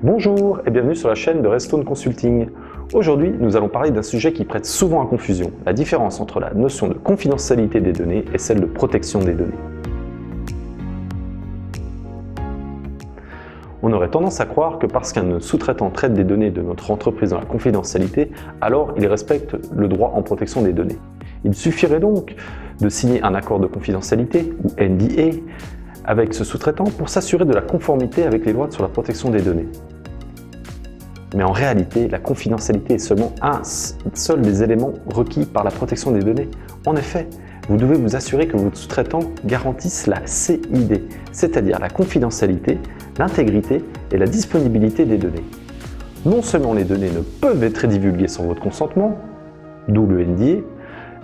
Bonjour et bienvenue sur la chaîne de Redstone Consulting. Aujourd'hui, nous allons parler d'un sujet qui prête souvent à confusion, la différence entre la notion de confidentialité des données et celle de protection des données. On aurait tendance à croire que parce qu'un sous-traitant traite des données de notre entreprise dans la confidentialité, alors il respecte le droit en protection des données. Il suffirait donc de signer un accord de confidentialité, ou NDA, avec ce sous-traitant pour s'assurer de la conformité avec les lois sur la protection des données. Mais en réalité, la confidentialité est seulement un seul des éléments requis par la protection des données. En effet, vous devez vous assurer que votre sous-traitant garantisse la CID, c'est-à-dire la confidentialité, l'intégrité et la disponibilité des données. Non seulement les données ne peuvent être divulguées sans votre consentement, d'où le NDA,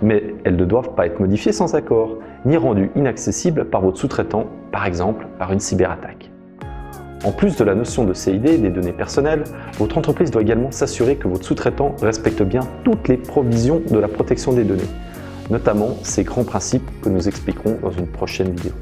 mais elles ne doivent pas être modifiées sans accord, ni rendues inaccessibles par votre sous-traitant, par exemple par une cyberattaque. En plus de la notion de CID des données personnelles, votre entreprise doit également s'assurer que votre sous-traitant respecte bien toutes les provisions de la protection des données, notamment ces grands principes que nous expliquerons dans une prochaine vidéo.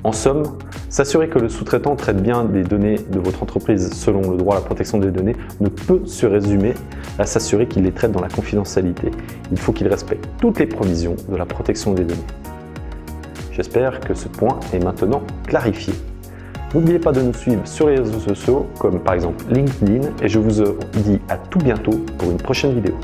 En somme, s'assurer que le sous-traitant traite bien des données de votre entreprise selon le droit à la protection des données ne peut se résumer à s'assurer qu'il les traite dans la confidentialité. Il faut qu'il respecte toutes les provisions de la protection des données. J'espère que ce point est maintenant clarifié. N'oubliez pas de nous suivre sur les réseaux sociaux comme par exemple LinkedIn et je vous dis à tout bientôt pour une prochaine vidéo.